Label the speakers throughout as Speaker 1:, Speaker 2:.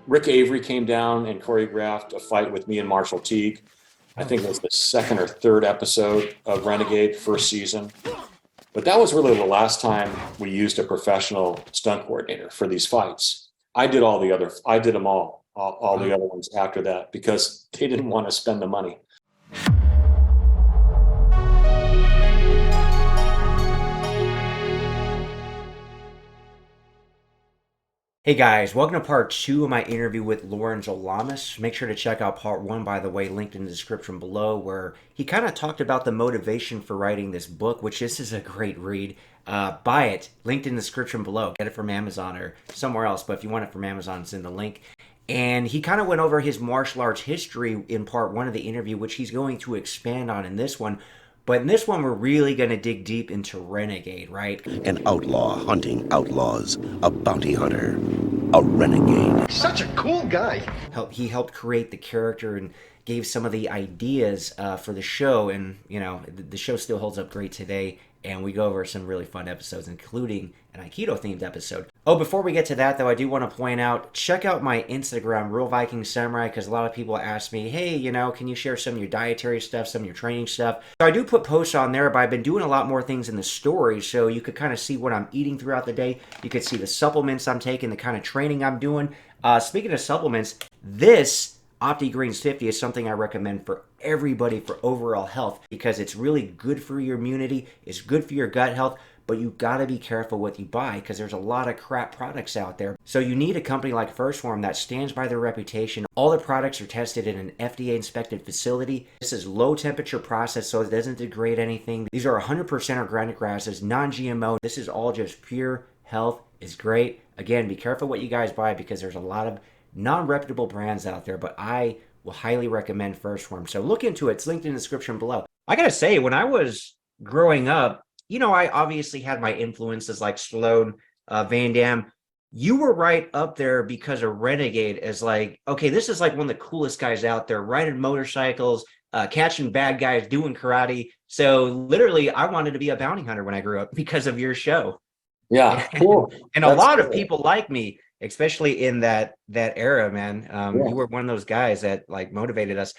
Speaker 1: Rick Avery came down and choreographed a fight with me and Marshall Teague. I think it was the second or third episode of Renegade, first season. But that was really the last time we used a professional stunt coordinator for these fights. I did them all the other ones after that because they didn't want to spend the money.
Speaker 2: Hey guys, welcome to part two of my interview with Lorenzo Lamas. Make sure to check out part one, by the way, linked in the description below, where he kind of talked about the motivation for writing this book, which this is a great read. Buy it, linked in the description below. Get it from Amazon or somewhere else, but if you want it from Amazon, it's in the link. And he kind of went over his martial arts history in part one of the interview, which he's going to expand on in this one. But in this one, we're really going to dig deep into Renegade, right?
Speaker 3: An outlaw hunting outlaws, a bounty hunter, a renegade.
Speaker 4: Such a cool guy.
Speaker 2: He helped create the character and gave some of the ideas for the show. And, you know, the show still holds up great today. And we go over some really fun episodes, including an Aikido themed episode. Oh, before we get to that, though, I do want to point out, check out my Instagram, Real Viking Samurai, because a lot of people ask me, hey, you know, can you share some of your dietary stuff, some of your training stuff? So I do put posts on there, but I've been doing a lot more things in the story, so you could kind of see what I'm eating throughout the day. You could see the supplements I'm taking, the kind of training I'm doing. Speaking of supplements, this OptiGreens 50 is something I recommend for everybody for overall health because it's really good for your immunity, it's good for your gut health, but you gotta be careful what you buy because there's a lot of crap products out there. So you need a company like First Form that stands by their reputation. All the products are tested in an FDA inspected facility. This is low temperature processed so it doesn't degrade anything. These are 100% organic grasses, non-GMO. This is all just pure health. It's great. Again, be careful what you guys buy because there's a lot of non-reputable brands out there, but I will highly recommend First Form. So look into it. It's linked in the description below. I gotta say, when I was growing up, you know, I obviously had my influences like Stallone, Van Damme. You were right up there because of Renegade as like, okay, this is like one of the coolest guys out there, riding motorcycles, catching bad guys, doing karate. So literally, I wanted to be a bounty hunter when I grew up because of your show.
Speaker 1: Yeah, cool.
Speaker 2: And a
Speaker 1: That's
Speaker 2: lot of
Speaker 1: cool.
Speaker 2: people like me, especially in that era, man.
Speaker 1: Yeah.
Speaker 2: You were one of those guys that like motivated us.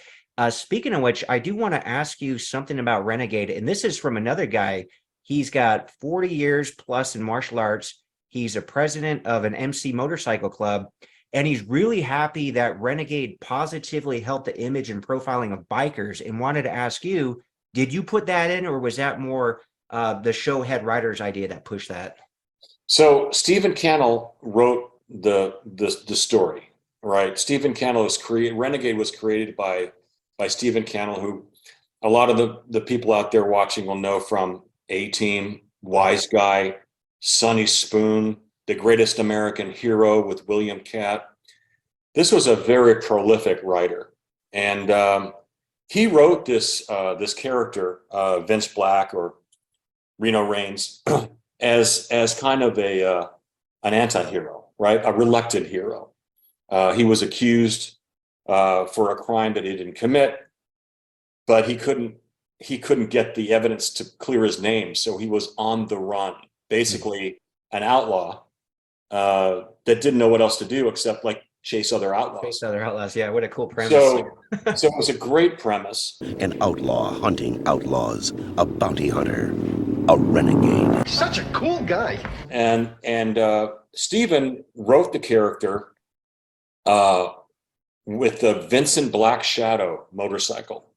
Speaker 2: Speaking of which, I do want to ask you something about Renegade, and this is from another guy. He's got 40 years plus in martial arts. He's a president of an MC motorcycle club, and he's really happy that Renegade positively helped the image and profiling of bikers. And wanted to ask you, did you put that in, or was that more the show head writer's idea that pushed that?
Speaker 1: So Stephen Cannell wrote the story, right? Stephen Cannell was created. Renegade was created by Stephen Cannell, who a lot of the people out there watching will know from A-Team, Wise Guy, Sonny Spoon, The Greatest American Hero with William Catt. This was a very prolific writer, and he wrote this character, Vince Black or Reno Reigns, as kind of an anti-hero, right? A reluctant hero. He was accused for a crime that he didn't commit, but he couldn't get the evidence to clear his name, so he was on the run, basically an outlaw that didn't know what else to do except like chase other outlaws.
Speaker 2: Chase other outlaws. Yeah, what a cool premise.
Speaker 1: So it was a great premise.
Speaker 3: An outlaw hunting outlaws, a bounty hunter, a renegade.
Speaker 4: Such a cool guy.
Speaker 1: And Stephen wrote the character with the Vincent Black Shadow motorcycle.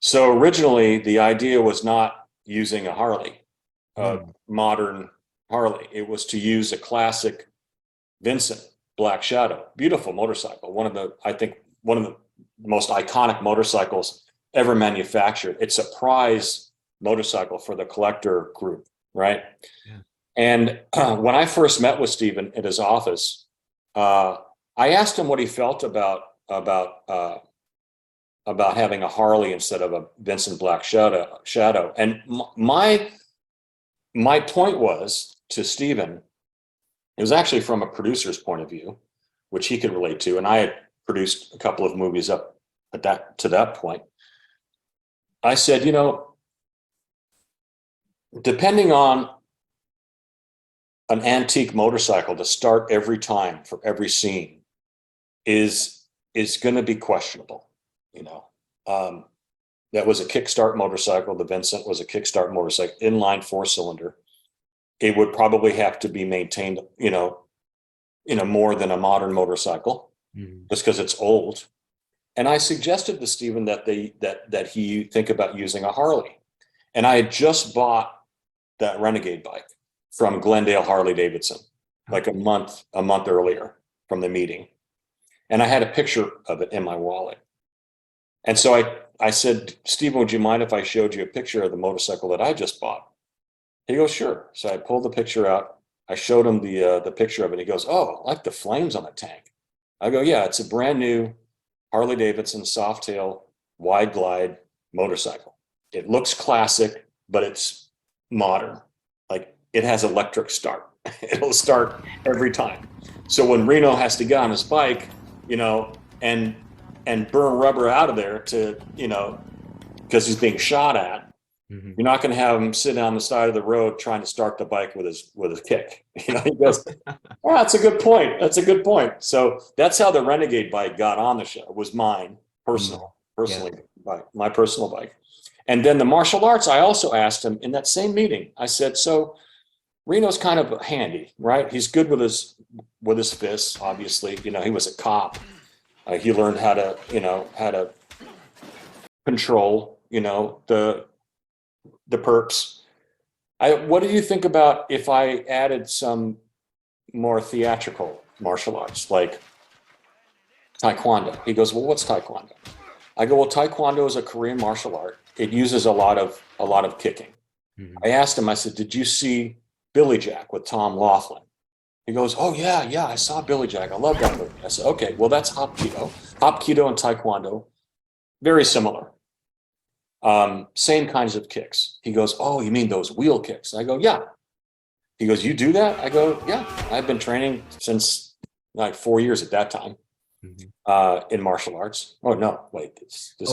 Speaker 1: So originally the idea was not using a Harley, modern Harley. It was to use a classic Vincent Black Shadow, beautiful motorcycle. I think one of the most iconic motorcycles ever manufactured. It's a prize motorcycle for the collector group, right? Yeah. And when I first met with Stephen at his office, I asked him what he felt about having a Harley instead of a Vincent Black Shadow. And my point was to Stephen, it was actually from a producer's point of view, which he could relate to. And I had produced a couple of movies up to that point. I said, you know, depending on an antique motorcycle to start every time for every scene, is going to be questionable. You know, that was a kickstart motorcycle. The Vincent was a kickstart motorcycle, inline 4-cylinder. It would probably have to be maintained, more than a modern motorcycle, just because it's old. And I suggested to Stephen that he think about using a Harley. And I had just bought that Renegade bike from Glendale Harley Davidson, like a month earlier from the meeting. And I had a picture of it in my wallet. And so I said, Stephen, would you mind if I showed you a picture of the motorcycle that I just bought? He goes, sure. So I pulled the picture out. I showed him the picture of it. He goes, oh, I like the flames on the tank. I go, yeah, it's a brand new Harley Davidson Softail wide glide motorcycle. It looks classic, but it's modern. Like, it has electric start. It'll start every time. So when Reno has to get on his bike, and burn rubber out of there to, because he's being shot at, you're not going to have him sit on the side of the road trying to start the bike with his kick. He goes, oh, that's a good point. That's a good point. So that's how the Renegade bike got on the show. It was mine, personally, bike, my personal bike. And then the martial arts, I also asked him in that same meeting. I said, so Reno's kind of handy, right? He's good with his fists, obviously. He was a cop. He learned how to control, the perps. What do you think about if I added some more theatrical martial arts, like Taekwondo? He goes, well, what's Taekwondo? I go, well, Taekwondo is a Korean martial art. It uses a lot of kicking. I asked him, I said, did you see Billy Jack with Tom Laughlin? He goes, oh, yeah, I saw Billy Jack. I love that movie. I said, okay, well, that's Hapkido. Hapkido and Taekwondo, very similar. Same kinds of kicks. He goes, oh, you mean those wheel kicks? I go, yeah. He goes, you do that? I go, yeah. I've been training since like 4 years at that time in martial arts. Oh, no, wait.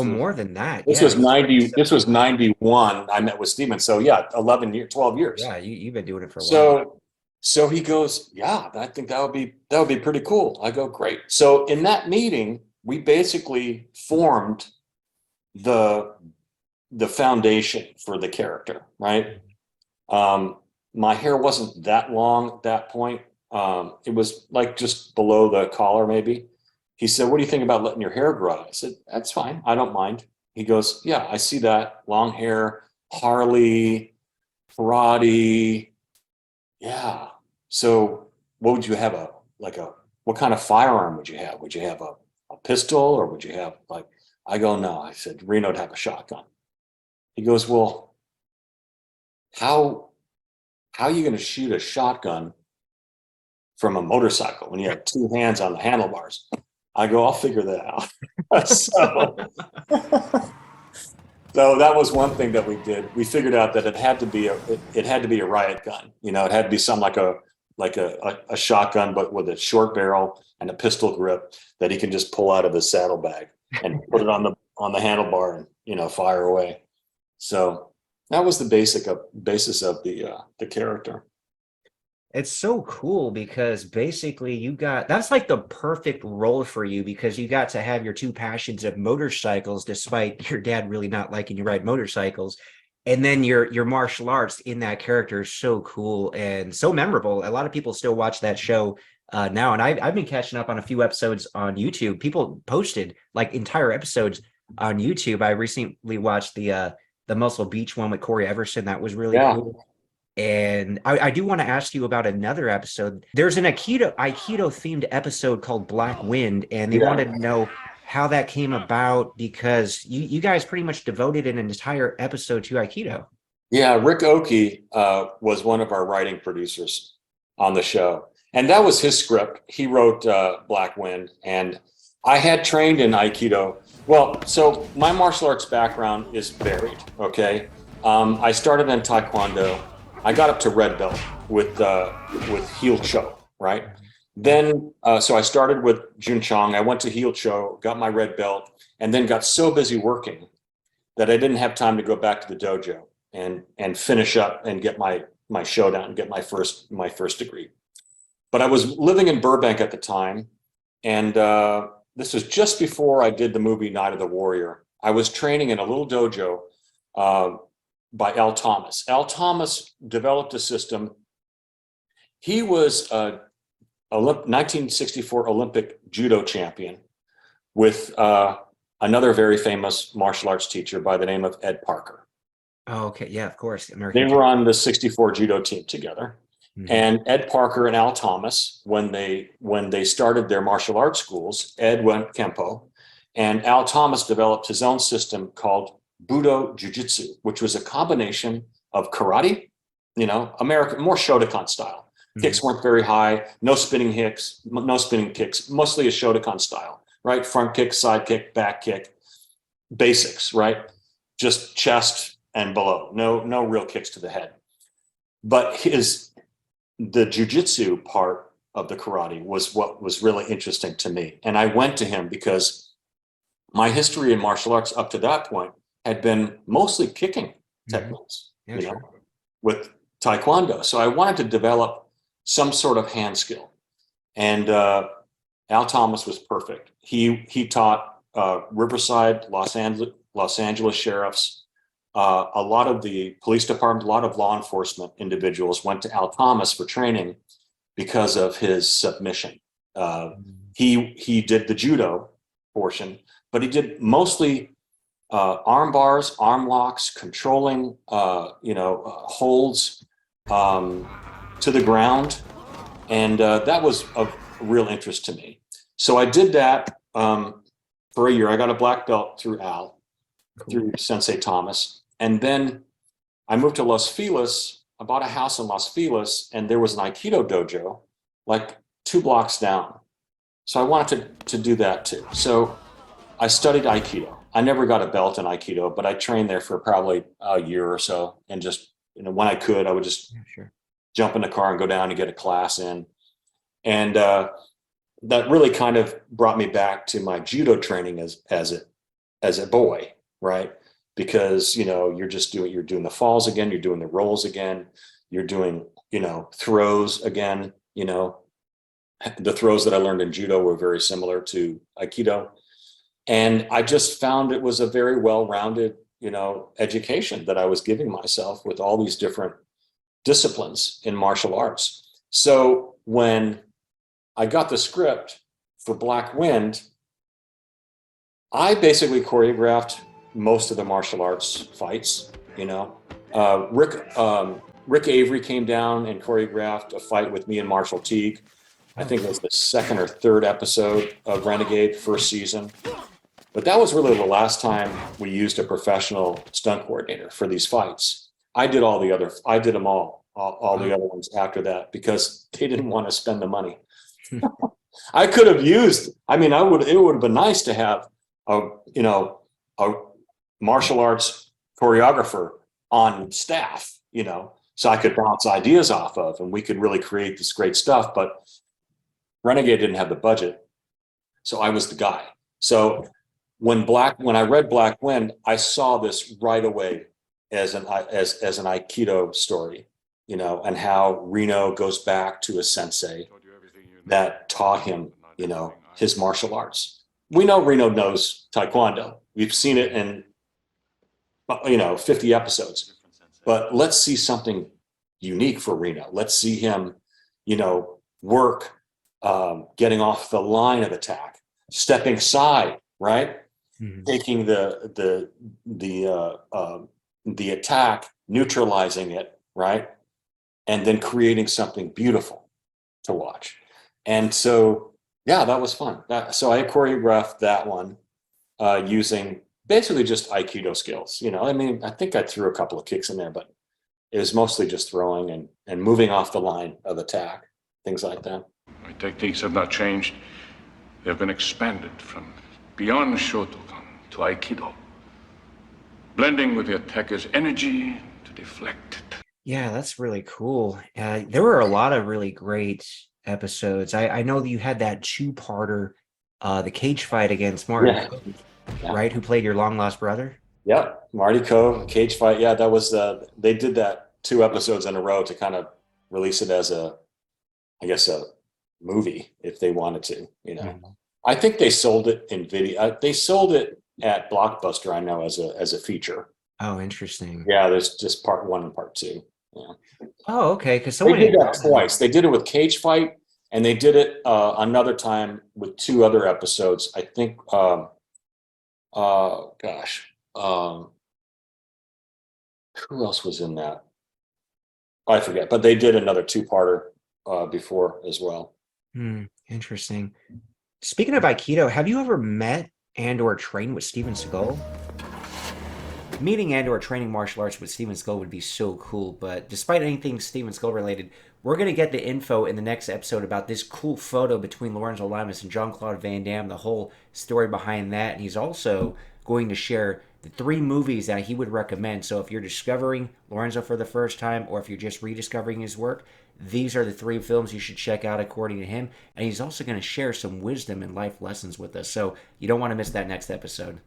Speaker 2: More than that.
Speaker 1: This was 90. This was 91. I met with Steven. So yeah, 12 years.
Speaker 2: Yeah, you've been doing it for a while.
Speaker 1: So he goes, yeah, I think that would be pretty cool. I go, great. So in that meeting, we basically formed the foundation for the character, right? My hair wasn't that long at that point. It was like just below the collar, maybe. He said, what do you think about letting your hair grow? I said, that's fine. I don't mind. He goes, yeah, I see that. Long hair, Harley, karate. Yeah. So what would you have what kind of firearm would you have? Would you have a pistol, or would you have I go, no. I said, Reno'd have a shotgun. He goes, well, how are you going to shoot a shotgun from a motorcycle when you have two hands on the handlebars? I go, I'll figure that out. So that was one thing that we did. We figured out that it had to be a riot gun. It had to be something like a shotgun, but with a short barrel and a pistol grip that he can just pull out of his saddlebag and put it on the handlebar and fire away. So that was the basis of the character.
Speaker 2: It's so cool because basically that's like the perfect role for you, because you got to have your two passions of motorcycles, despite your dad really not liking you ride motorcycles. And then your martial arts in that character is so cool and so memorable. A lot of people still watch that show now. And I've been catching up on a few episodes on YouTube. People posted like entire episodes on YouTube. I recently watched the Muscle Beach one with Corey Everson. That was really cool. And I do want to ask you about another episode. There's an Aikido themed episode called Black Wind, and they wanted to know how that came about, because you guys pretty much devoted an entire episode to Aikido.
Speaker 1: Yeah, Rick Oki was one of our writing producers on the show, and that was his script. He wrote Black Wind, and I had trained in Aikido. Well, so my martial arts background is varied, okay? I started in Taekwondo. I got up to red belt with heel cho, right? Then, so I started with Jun Chong. I went to heel cho, got my red belt, and then got so busy working that I didn't have time to go back to the dojo and finish up and get my showdown, get my first degree. But I was living in Burbank at the time, And this was just before I did the movie Night of the Warrior. I was training in a little dojo by Al Thomas. Al Thomas developed a system. He was a 1964 Olympic judo champion with another very famous martial arts teacher by the name of Ed Parker.
Speaker 2: Oh, okay. Yeah, of course.
Speaker 1: They
Speaker 2: American.
Speaker 1: were on the 64 judo team together.
Speaker 2: Mhm.
Speaker 1: And Ed Parker and Al Thomas, when they started their martial arts schools, Ed went Kempo, and Al Thomas developed his own system called Budo Jiu-Jitsu, which was a combination of karate, American, more Shotokan style. Kicks weren't very high, no spinning kicks, mostly a Shotokan style, right? Front kick, side kick, back kick, basics, right? Just chest and below, no real kicks to the head. But the jiu-jitsu part of the karate was what was really interesting to me. And I went to him because my history in martial arts up to that point had been mostly kicking techniques, with Taekwondo. So I wanted to develop some sort of hand skill. And Al Thomas was perfect. He taught Riverside, Los Angeles sheriffs, a lot of the police department, a lot of law enforcement individuals went to Al Thomas for training because of his submission. He did the judo portion, but he did mostly arm bars, arm locks, controlling, holds to the ground. And that was of real interest to me. So I did that for a year. I got a black belt through Al, through Sensei Thomas. And then I moved to Los Feliz. I bought a house in Los Feliz, and there was an Aikido dojo like 2 blocks down. So I wanted to do that too. So I studied Aikido. I never got a belt in Aikido, but I trained there for probably a year or so. And just, when I could, I would just jump in the car and go down and get a class in. And that really kind of brought me back to my judo training as a boy, right? Because, you're doing the falls again, you're doing the rolls again, you're doing, throws again, the throws that I learned in judo were very similar to Aikido. And I just found it was a very well-rounded, education that I was giving myself with all these different disciplines in martial arts. So when I got the script for Black Wind, I basically choreographed most of the martial arts fights. Rick Avery came down and choreographed a fight with me and Marshall Teague. I think it was the 2nd or 3rd episode of Renegade, first season. But that was really the last time we used a professional stunt coordinator for these fights. I did them all the other ones after that because they didn't want to spend the money. I could have it would have been nice to have a martial arts choreographer on staff, so I could bounce ideas off of, and we could really create this great stuff. But Renegade didn't have the budget, so I was the guy. So when I read Black Wind, I saw this right away as an Aikido story, and how Reno goes back to a sensei that taught him, his martial arts. We know Reno knows Taekwondo. We've seen it in, 50 episodes. But let's see something unique for Reno. Let's see him, work, getting off the line of attack, stepping aside, right? Mm-hmm. Taking the attack, neutralizing it, right? And then creating something beautiful to watch. And so, yeah, that was fun. So I choreographed that one using basically just Aikido skills. I think I threw a couple of kicks in there, but it was mostly just throwing and moving off the line of attack, things like that.
Speaker 5: My techniques have not changed. They've been expanded from beyond Shotokan to Aikido, blending with the attacker's energy to deflect it.
Speaker 2: Yeah, that's really cool. There were a lot of really great episodes. I know that you had that 2-parter, the cage fight against Martin, right? Who played your long lost brother?
Speaker 1: Yep, Marty Cove, cage fight. Yeah, that was they did that 2 episodes in a row to kind of release it as a movie if they wanted to, you know.
Speaker 2: Mhm.
Speaker 1: I think they sold it in video. They sold it at Blockbuster, I know, as a feature.
Speaker 2: Oh, interesting.
Speaker 1: Yeah, there's just part 1 and part 2. Yeah.
Speaker 2: Oh, okay. Because
Speaker 1: They
Speaker 2: someone
Speaker 1: did
Speaker 2: had
Speaker 1: that twice. They did it with Cage Fight, and they did it another time with 2 other episodes. I think, gosh, who else was in that? I forget, but they did another 2-parter before as well.
Speaker 2: Interesting. Speaking of Aikido, have you ever met and or trained with Steven Seagal? Meeting and or training martial arts with Steven Seagal would be so cool, but despite anything Steven Seagal related, we're going to get the info in the next episode about this cool photo between Lorenzo Lamas and Jean-Claude Van Damme, the whole story behind that, and he's also going to share the 3 movies that he would recommend. So if you're discovering Lorenzo for the first time, or if you're just rediscovering his work, these are the 3 films you should check out according to him, and he's also going to share some wisdom and life lessons with us, so you don't want to miss that next episode.